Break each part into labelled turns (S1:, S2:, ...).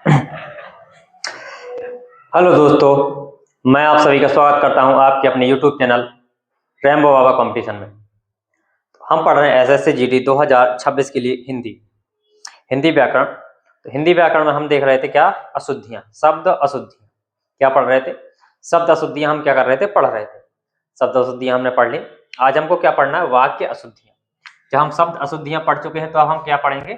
S1: Hello दोस्तों, मैं आप सभी का स्वागत करता हूं आपके अपने यूट्यूब चैनल रैम्बो बाबा कंपटीशन में। हम पढ़ रहे हैं एसएससी जीडी 2026 के लिए हिंदी व्याकरण। तो हिंदी व्याकरण में हम देख रहे थे क्या, अशुद्धियां, शब्द अशुद्धियां। क्या पढ़ रहे थे? शब्द अशुद्धियां हम क्या कर रहे थे, पढ़ रहे थे। शब्द अशुद्धियां हमने पढ़ ली। आज हमको क्या पढ़ना है, वाक्य अशुद्धियां। जब हम शब्द अशुद्धियां पढ़ चुके हैं तो अब हम क्या पढ़ेंगे,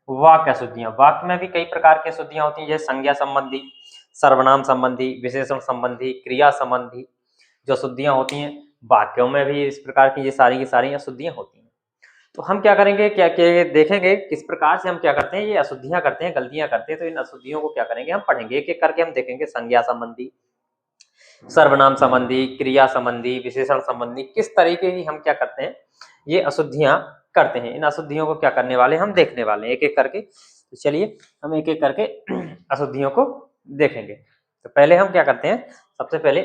S1: वाक्य अशुद्धियां। वाक्य में भी कई प्रकार की अशुद्धियां होती हैं, जैसे संज्ञा संबंधी, सर्वनाम संबंधी, विशेषण संबंधी, क्रिया संबंधी जो अशुद्धियां होती हैं। वाक्यों में भी इस प्रकार की की सारी अशुद्धियां होती हैं। तो हम क्या करेंगे, क्या क्या देखेंगे किस प्रकार से हम क्या करते हैं, ये अशुद्धियां करते हैं, गलतियां करते हैं। तो इन अशुद्धियों को क्या करेंगे, हम पढ़ेंगे एक एक करके। हम देखेंगे संज्ञा संबंधी, सर्वनाम संबंधी, क्रिया संबंधी, विशेषण संबंधी, किस तरीके की हम क्या करते हैं, ये अशुद्धियां करते हैं। इन अशुद्धियों को क्या करने वाले, हम देखने वाले हैं एक एक करके। तो चलिए हम एक एक करके अशुद्धियों को देखेंगे। तो पहले हम क्या करते हैं, सबसे पहले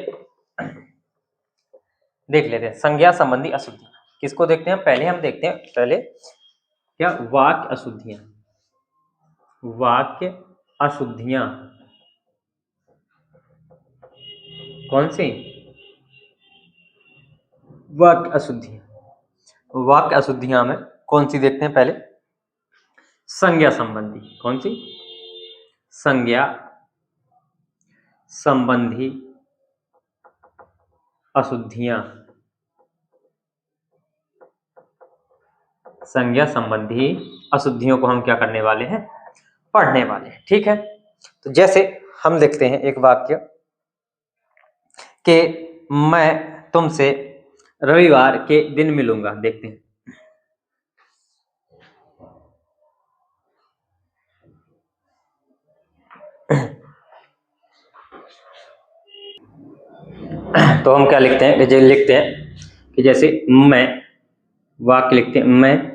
S1: देख लेते हैं संज्ञा संबंधी अशुद्धियां। किसको देखते हैं, पहले हम देखते हैं पहले क्या, वाक्य अशुद्धियां। वाक्य अशुद्धियां कौन सी, वाक्य अशुद्धियां। वाक्य अशुद्धियां में कौन सी देखते हैं, पहले संज्ञा संबंधी। कौन सी, संज्ञा संबंधी अशुद्धियां। संज्ञा संबंधी अशुद्धियों को हम क्या करने वाले हैं, पढ़ने वाले हैं। ठीक है, तो जैसे हम देखते हैं एक वाक्य कि मैं तुमसे रविवार के दिन मिलूंगा। देखते हैं तो हम क्या लिखते हैं, जैसे लिखते हैं कि जैसे मैं, वाक्य लिखते हैं मैं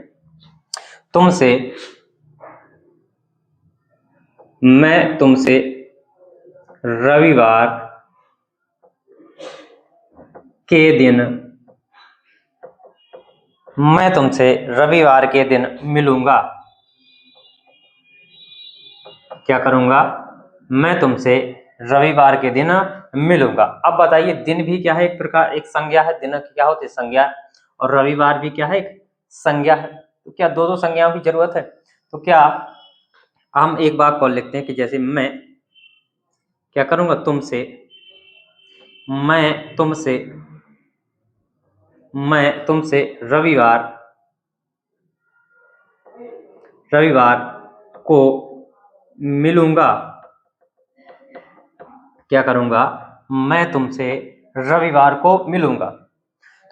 S1: तुमसे रविवार के दिन, मैं तुमसे रविवार के दिन मिलूंगा। क्या करूंगा, मैं तुमसे रविवार के दिन मिलूंगा। अब बताइए, दिन भी क्या है, एक प्रकार एक संज्ञा है। दिन क्या होती है, संज्ञा, और रविवार भी क्या है, एक संज्ञा है। तो क्या दो दो संज्ञाओं की जरूरत है? तो क्या हम एक बात को लिखते हैं कि जैसे मैं क्या करूंगा, मैं तुमसे रविवार को मिलूंगा। क्या करूंगा, मैं तुमसे रविवार को मिलूंगा।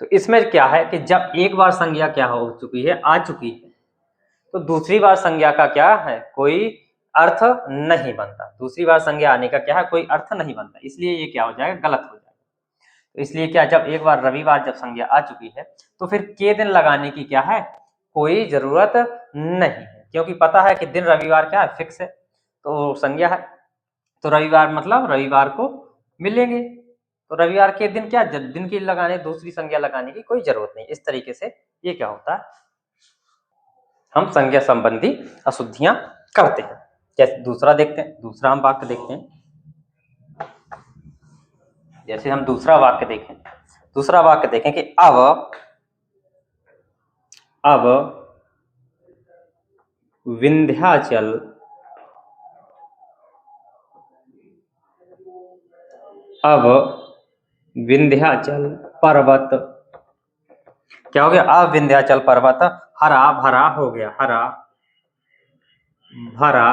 S1: तो इसमें क्या है कि जब एक बार संज्ञा क्या हो चुकी है, आ चुकी है, तो दूसरी बार संज्ञा का क्या है, कोई अर्थ नहीं बनता। दूसरी बार संज्ञा आने का क्या है, कोई अर्थ नहीं बनता। इसलिए ये क्या हो जाएगा, गलत हो जाएगा। तो इसलिए क्या, जब एक बार रविवार जब संज्ञा आ चुकी है तो फिर के दिन लगाने की क्या है, कोई जरूरत नहीं है, क्योंकि पता है कि दिन रविवार क्या है, फिक्स है, तो संज्ञा है। तो रविवार मतलब रविवार को मिलेंगे। तो रविवार के दिन क्या, दिन की लगाने, दूसरी संज्ञा लगाने की कोई जरूरत नहीं। इस तरीके से ये क्या होता है, हम संज्ञा संबंधी अशुद्धियां करते हैं। जैसे दूसरा देखते हैं, दूसरा हम वाक्य देखते हैं। जैसे हम दूसरा वाक्य देखें कि अब विंध्याचल पर्वत क्या हो गया, अब विंध्याचल पर्वत हरा भरा हो गया, हरा भरा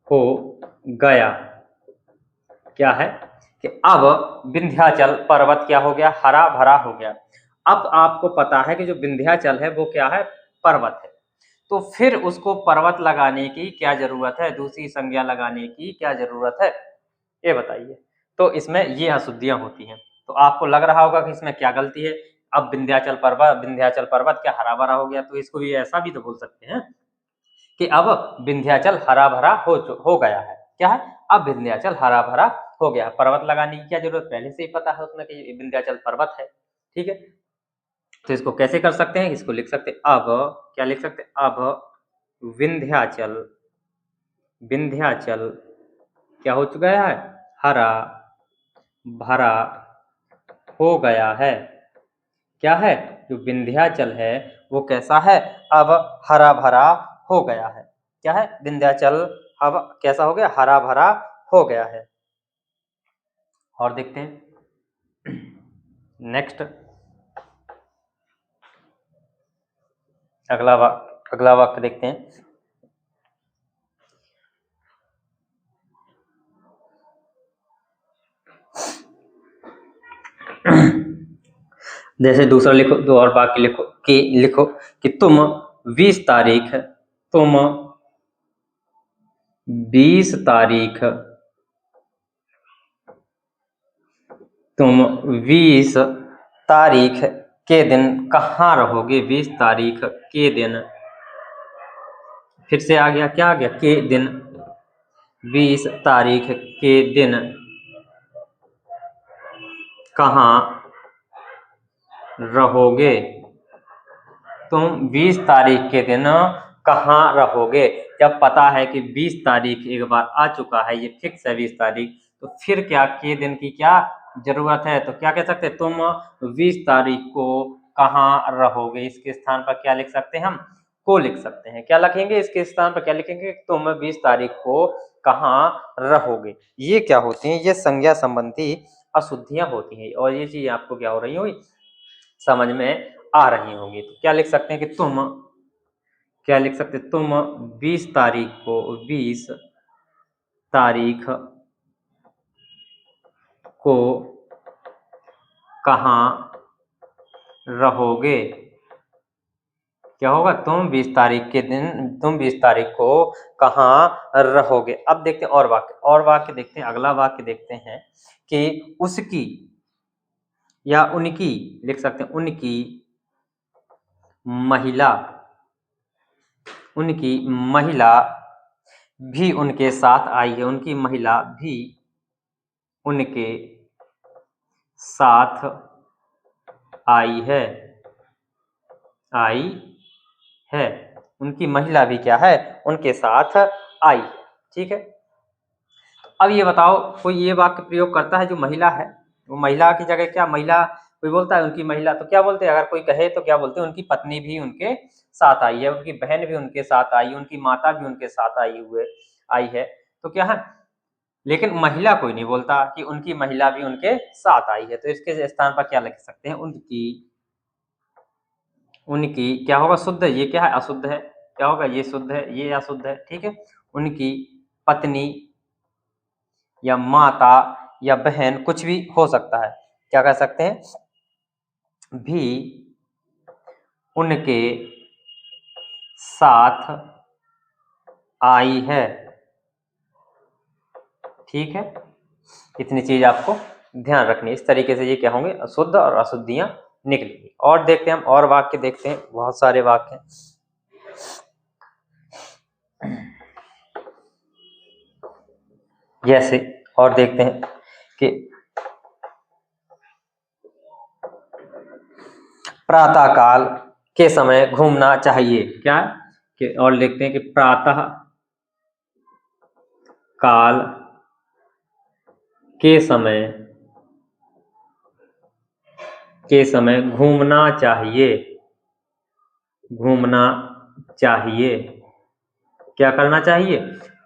S1: हो गया। क्या है कि अब विंध्याचल पर्वत क्या हो गया, हरा भरा हो गया। अब आपको पता है कि जो विंध्याचल है वो क्या है, पर्वत है। तो फिर उसको पर्वत लगाने की क्या जरूरत है, दूसरी संज्ञा लगाने की क्या जरूरत है, ये बताइए। तो इसमें ये अशुद्धियां होती हैं। तो आपको लग रहा होगा कि इसमें क्या गलती है। अब विंध्याचल पर्वत क्या हरा भरा हो गया, तो इसको भी ऐसा भी तो बोल सकते हैं कि अब विंध्याचल हरा भरा हो गया है। क्या है, अब विंध्याचल हरा भरा हो गया। पर्वत लगाने की क्या जरूरत, पहले से ही पता है उसमें कि विंध्याचल पर्वत है। ठीक है, तो इसको कैसे कर सकते हैं, इसको लिख सकते हैं अब, क्या लिख सकते हैं, अब विंध्याचल विंध्याचल क्या हो चुका है? हरा भरा हो गया है। क्या है? जो विंध्याचल है वो कैसा है? अब हरा भरा हो गया है। क्या है? विंध्याचल अब कैसा हो गया? हरा भरा हो गया है। और देखते हैं नेक्स्ट अगला वाक्य देखते हैं। जैसे दूसरा लिखो, दो और वाक्य लिखो कि तुम 20 तारीख 20 तारीख के दिन कहाँ रहोगे? 20 तारीख के दिन, फिर से आ गया, क्या आ गया? के दिन। 20 तारीख के दिन कहाँ रहोगे? तुम 20 तारीख के दिन कहाँ रहोगे? जब पता है कि 20 तारीख एक बार आ चुका है, ये फिक्स है 20 तारीख, तो फिर क्या के दिन की क्या जरूरत है? तो क्या कह सकते हैं? तुम 20 तारीख को कहाँ रहोगे? इसके स्थान पर क्या लिख सकते हैं? हम को लिख सकते हैं। क्या लिखेंगे इसके स्थान पर? क्या लिखेंगे? तुम 20 तारीख को कहाँ रहोगे। ये क्या होती हैं? ये संज्ञा संबंधी अशुद्धियां होती हैं, और ये चीज आपको क्या हो रही होगी? समझ में आ रही होंगी। तो क्या लिख सकते हैं कि क्या लिख सकते हैं? तुम 20 तारीख को 20 तारीख को कहाँ रहोगे? क्या होगा? तुम 20 तारीख के दिन, तुम 20 तारीख को कहाँ रहोगे। अब देखते हैं और वाक्य देखते हैं। अगला वाक्य देखते हैं कि उसकी या उनकी लिख सकते हैं। उनकी महिला भी उनके साथ आई है। उनकी महिला भी उनके साथ आई है। उनकी महिला भी क्या है? उनके साथ आई है। ठीक है। अब ये बताओ, कोई ये वाक्य प्रयोग करता है जो महिला है, वो महिला की जगह क्या महिला कोई बोलता है उनकी महिला, तो क्या बोलते हैं? अगर कोई कहे तो क्या बोलते हैं? उनकी पत्नी भी उनके साथ आई है, उनकी बहन भी उनके साथ आई है, उनकी माता भी उनके साथ आई है। तो क्या है? लेकिन महिला कोई नहीं बोलता कि उनकी महिला भी उनके साथ आई है। तो इसके स्थान पर क्या लिख सकते हैं? उनकी क्या होगा? शुद्ध। ये क्या है? अशुद्ध है। क्या होगा? ये शुद्ध है, ये अशुद्ध है। ठीक है। उनकी पत्नी या माता या बहन कुछ भी हो सकता है। क्या कह सकते हैं? भी उनके साथ आई है। ठीक है। इतनी चीज आपको ध्यान रखनी है। इस तरीके से ये क्या होंगे? अशुद्ध और अशुद्धियां निकलेंगी। और देखते हैं हम, और वाक्य देखते हैं, बहुत सारे वाक्य हैं। जैसे और देखते हैं कि प्रातः काल के समय घूमना चाहिए। क्या कि? और देखते हैं कि प्रातः काल के समय घूमना चाहिए। क्या करना चाहिए?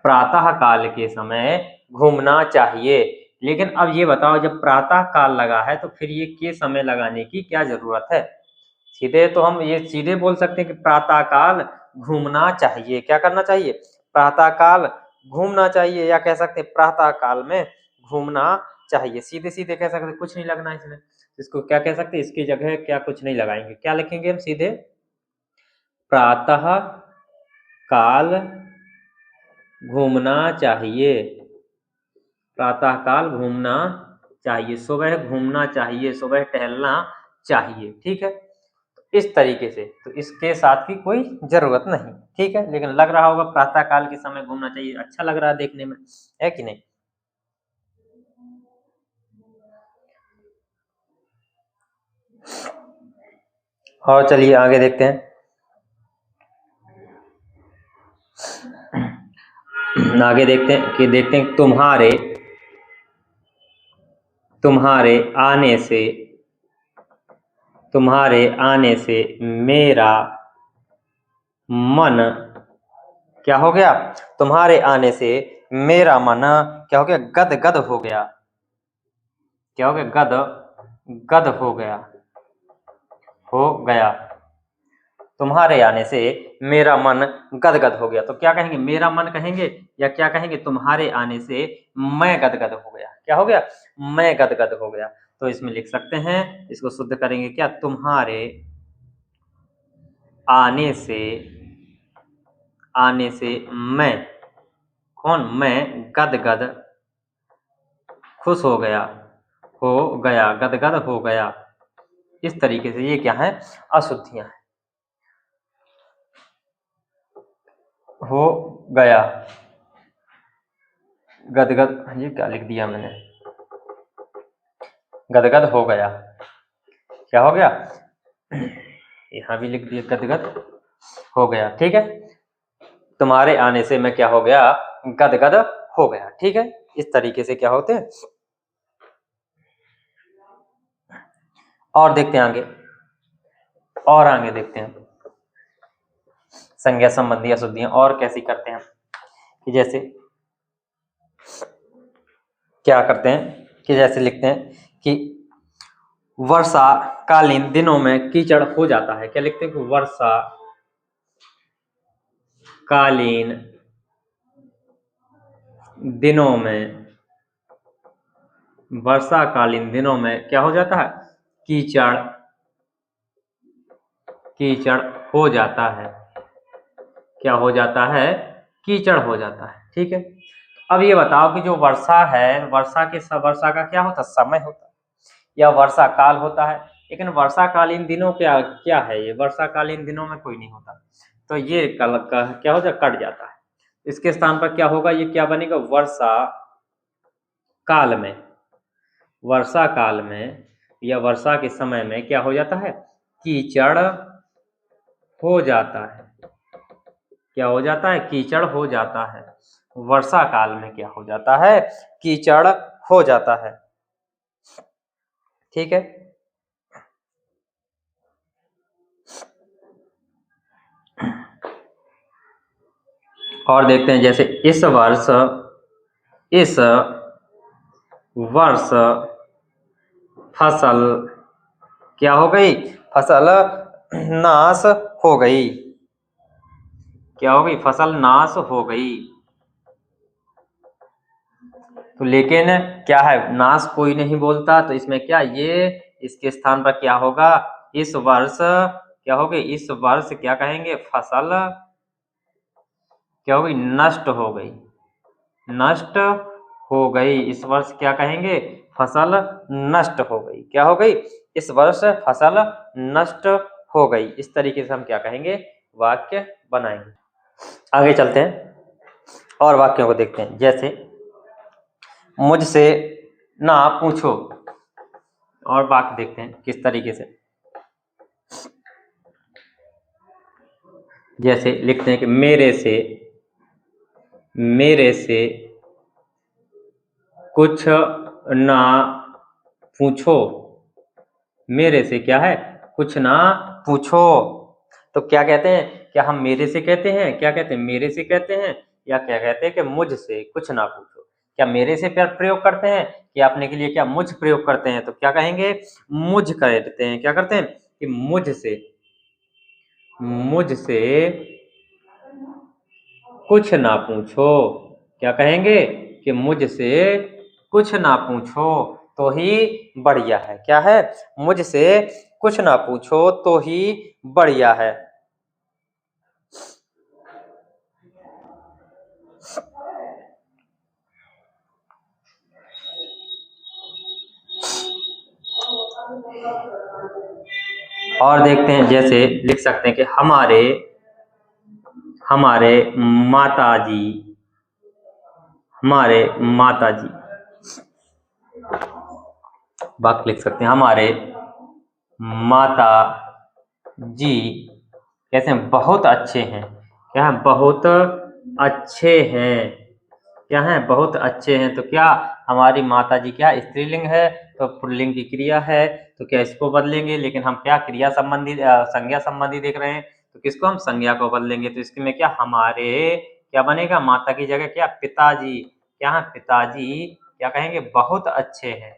S1: प्रातः काल के समय घूमना चाहिए। लेकिन अब ये बताओ, जब प्रातः काल लगा है तो फिर ये के समय लगाने की क्या जरूरत है? सीधे तो हम ये सीधे बोल सकते हैं कि प्रातः काल घूमना चाहिए। क्या करना चाहिए? प्रातः काल घूमना चाहिए, या कह सकते हैं प्रातः काल में घूमना चाहिए। सीधे सीधे कह सकते हैं, कुछ नहीं लगना इसमें। इसको क्या कह सकते हैं? इसकी जगह क्या कुछ नहीं लगाएंगे। क्या लिखेंगे हम? सीधे प्रातः काल घूमना चाहिए। प्रातः काल घूमना चाहिए, सुबह घूमना चाहिए, सुबह टहलना चाहिए। ठीक है। इस तरीके से, तो इसके साथ की कोई जरूरत नहीं। ठीक है। लेकिन लग रहा होगा प्रातः काल के समय घूमना चाहिए, अच्छा लग रहा है देखने में, है कि नहीं? और चलिए आगे देखते हैं। आगे देखते हैं तुम्हारे आने से मेरा मन क्या हो गया? तुम्हारे आने से मेरा मन क्या हो गया? गदगद हो गया। क्या हो गया? गद हो गया। तुम्हारे आने से मेरा मन गदगद हो गया। तो क्या कहेंगे? मेरा मन कहेंगे या क्या कहेंगे? तुम्हारे आने से मैं गदगद हो गया। क्या हो गया? मैं गदगद हो गया। तो इसमें लिख सकते हैं, इसको शुद्ध करेंगे क्या? तुम्हारे आने से मैं, कौन? मैं गदगद खुश हो गया, गदगद हो गया। इस तरीके से ये क्या है? अशुद्धियां हैं। हो गया, गदगद, ये क्या लिख दिया मैंने? गदगद हो गया। क्या हो गया? यहाँ भी लिख दिया गदगद हो गया। ठीक है, तुम्हारे आने से मैं क्या हो गया? गदगद हो गया। ठीक है, इस तरीके से क्या होते हैं। और देखते हैं आगे देखते हैं संज्ञा संबंधी अशुद्धियां और कैसी करते हैं। कि जैसे क्या करते हैं कि जैसे लिखते हैं कि वर्षा कालीन दिनों में कीचड़ हो जाता है। क्या लिखते हैं? कि वर्षा कालीन दिनों में क्या हो जाता है? कीचड़ हो जाता है। क्या हो जाता है? कीचड़ हो जाता है। ठीक है, अब ये बताओ कि जो वर्षा है, वर्षा का क्या होता है? समय होता है या वर्षा काल होता है। लेकिन वर्षाकालीन दिनों क्या क्या है? ये वर्षाकालीन दिनों में कोई नहीं होता, तो ये क्या हो जाए? कट जाता है। इसके स्थान पर क्या होगा? ये क्या बनेगा? वर्षा काल में या वर्षा के समय में क्या हो जाता है? कीचड़ हो जाता है। क्या हो जाता है? कीचड़ हो जाता है। वर्षा काल में क्या हो जाता है? कीचड़ हो जाता है। ठीक है, और देखते हैं जैसे इस वर्ष फसल क्या हो गई? फसल नाश हो गई। क्या हो गई? फसल नाश हो गई। तो लेकिन क्या है? नाश कोई नहीं बोलता, तो इसमें क्या ये इसके स्थान पर क्या होगा? इस वर्ष क्या हो गई? इस वर्ष क्या कहेंगे? फसल क्या हो गई? नष्ट हो गई। नष्ट हो गई। इस वर्ष क्या कहेंगे? फसल नष्ट हो गई। क्या हो गई? इस वर्ष फसल नष्ट हो गई। इस तरीके से हम क्या कहेंगे? वाक्य बनाएंगे। आगे चलते हैं और वाक्यों को देखते हैं। जैसे मुझसे ना पूछो, और वाक्य देखते हैं किस तरीके से। जैसे लिखते हैं कि मेरे से कुछ ना पूछो। मेरे से क्या है? कुछ ना पूछो। तो क्या कहते हैं? क्या हम मेरे से कहते हैं? क्या कहते हैं? मेरे से कहते हैं, या क्या कहते हैं कि मुझसे कुछ ना पूछो। क्या मेरे से प्रयोग करते हैं कि अपने के लिए क्या मुझ प्रयोग करते हैं? तो क्या कहेंगे? मुझ कहते हैं। क्या करते हैं? कि मुझसे कुछ ना पूछो। क्या कहेंगे? कि मुझसे कुछ ना पूछो तो ही बढ़िया है। क्या है? मुझसे कुछ ना पूछो तो ही बढ़िया है। और देखते हैं, जैसे लिख सकते हैं कि हमारे माताजी वाक्य लिख सकते हैं। हमारे माता जी कैसे हैं? बहुत अच्छे हैं। क्या है? बहुत अच्छे हैं। क्या हैं, बहुत अच्छे हैं। तो क्या हमारी माता जी क्या स्त्रीलिंग है, तो पुल्लिंग की क्रिया है, तो क्या इसको बदलेंगे। लेकिन हम क्या क्रिया संबंधी संज्ञा संबंधी देख रहे हैं, तो किसको हम संज्ञा को बदलेंगे। तो इसमें क्या हमारे क्या बनेगा, माता की जगह क्या पिताजी, क्या है पिताजी, क्या कहेंगे बहुत अच्छे हैं।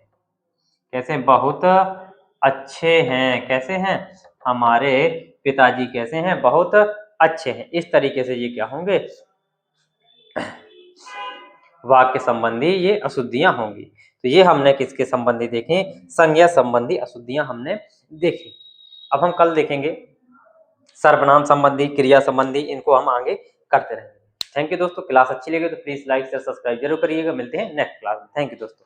S1: कैसे, बहुत अच्छे हैं। कैसे हैं, हमारे पिताजी कैसे हैं, बहुत अच्छे हैं। इस तरीके से ये क्या होंगे, वाक्य संबंधी ये अशुद्धियां होंगी। तो ये हमने किसके संबंधी देखे, संज्ञा संबंधी अशुद्धियां हमने देखी। अब हम कल देखेंगे सर्वनाम संबंधी, क्रिया संबंधी, इनको हम आगे करते रहेंगे। थैंक यू दोस्तों। क्लास अच्छी लगी तो प्लीज लाइक शेयर सब्सक्राइब जरूर करिएगा। मिलते हैं नेक्स्ट क्लास में। थैंक यू दोस्तों।